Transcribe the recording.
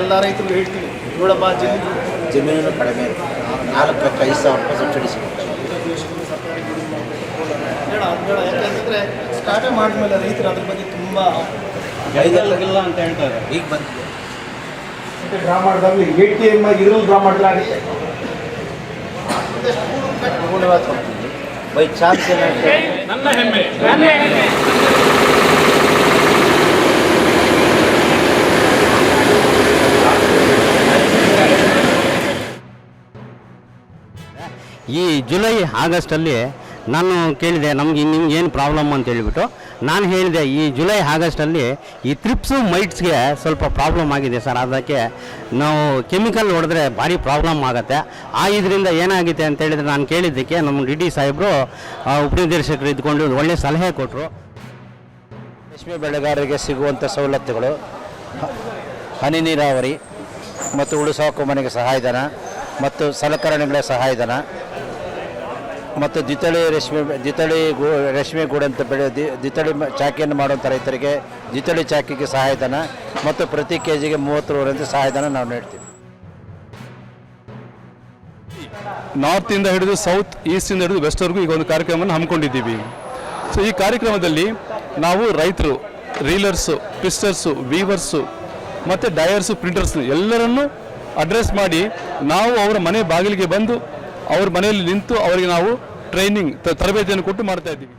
ಎಲ್ಲ ರೈತರು ಹೇಳ್ತೀವಿ ನೋಡಮ್ಮ ಜಮೀನು ಕಡಿಮೆ ಇರುತ್ತೆ 4-5 ಸಾವಿರ ರೂಪಾಯಿ ಸಬ್ಸಿಡಿ ಸಿಗುತ್ತೆ. ಯಾಕಂತಂದರೆ ಸ್ಟಾರ್ಟೇ ಮಾಡಿದ್ಮೇಲೆ ರೈತರು ಅದ್ರ ಬಗ್ಗೆ ತುಂಬ ಇಲ್ಲ ಅಂತ ಹೇಳ್ತಾರೆ. ಈಗ ಬಂದಿದೆ ಡ್ರಾ ಮಾಡಿದಾಗ ATM ಇದ್ರಲ್ಲಿ ಡ್ರಾ ಮಾಡಲಾಗುತ್ತೆ. ಬೈ ಚಾನ್ಸ್ ನನ್ನ ಹೆಮ್ಮೆ ಈ ಜುಲೈ ಆಗಸ್ಟಲ್ಲಿ ನಾನು ಕೇಳಿದೆ ನಿಮ್ಗೆ ಏನು ಪ್ರಾಬ್ಲಮ್ ಅಂತ ಹೇಳಿಬಿಟ್ಟು ನಾನು ಹೇಳಿದೆ ಈ ಜುಲೈ ಆಗಸ್ಟಲ್ಲಿ ಈ ಥ್ರಿಪ್ಸು ಮೈಟ್ಸ್ಗೆ ಸ್ವಲ್ಪ ಪ್ರಾಬ್ಲಮ್ ಆಗಿದೆ ಸರ್. ಅದಕ್ಕೆ ನಾವು ಕೆಮಿಕಲ್ ಹೊಡೆದ್ರೆ ಭಾರಿ ಪ್ರಾಬ್ಲಮ್ ಆಗುತ್ತೆ. ಇದರಿಂದ ಏನಾಗಿದೆ ಅಂತ ಹೇಳಿದರೆ ನಾನು ಕೇಳಿದ್ದಕ್ಕೆ ನಮ್ಮ ಡಿ ಸಾಹೇಬರು ಉಪನಿರ್ದೇಶಕರು ಇದ್ಕೊಂಡು ಒಳ್ಳೆಯ ಸಲಹೆ ಕೊಟ್ಟರು. ರೇಷ್ಮೆ ಬೆಳೆಗಾರರಿಗೆ ಸಿಗುವಂಥ ಸವಲತ್ತುಗಳು ಹನಿ ನೀರಾವರಿ ಮತ್ತು ಉಳುಸಾಕು ಮನೆಗೆ ಸಹಾಯಧನ ಮತ್ತು ಸಲಕರಣೆಗಳ ಸಹಾಯಧನ ಮತ್ತು ರೇಷ್ಮೆ ಗೂಡಂತ ದ್ವಿತಳಿ ಚಾಕಿಯನ್ನು ಮಾಡುವಂಥ ರೈತರಿಗೆ ದ್ವಿತಳಿ ಚಾಕಿಗೆ ಸಹಾಯಧನ ಮತ್ತು ಪ್ರತಿ ಕೆಜಿಗೆ 30 ರೂಪಾಯಿ ಸಹಾಯಧನ ನಾವು ನೀಡ್ತೀವಿ. ನಾರ್ತಿಂದ ಹಿಡಿದು ಸೌತ್, ಈಸ್ಟಿಂದ ಹಿಡಿದು ವೆಸ್ಟ್ವರೆಗೂ ಈಗ ಒಂದು ಕಾರ್ಯಕ್ರಮವನ್ನು ಹಮ್ಮಿಕೊಂಡಿದ್ದೀವಿ. ಸೊ ಈ ಕಾರ್ಯಕ್ರಮದಲ್ಲಿ ನಾವು ರೈತರು, ರೀಲರ್ಸು, ಟ್ವಿಸ್ಟರ್ಸು, ವೀವರ್ಸು ಮತ್ತು ಡಯರ್ಸು, ಪ್ರಿಂಟರ್ಸು ಎಲ್ಲರನ್ನೂ ಅಡ್ರೆಸ್ ಮಾಡಿ ನಾವು ಅವರ ಮನೆ ಬಾಗಿಲಿಗೆ ಬಂದು ಅವ್ರ ಮನೆಯಲ್ಲಿ ನಿಂತು ಅವರಿಗೆ ನಾವು ಟ್ರೈನಿಂಗ್ ತರಬೇತಿಯನ್ನು ಕೊಟ್ಟು ಮಾಡ್ತಾ ಇದ್ದೀವಿ.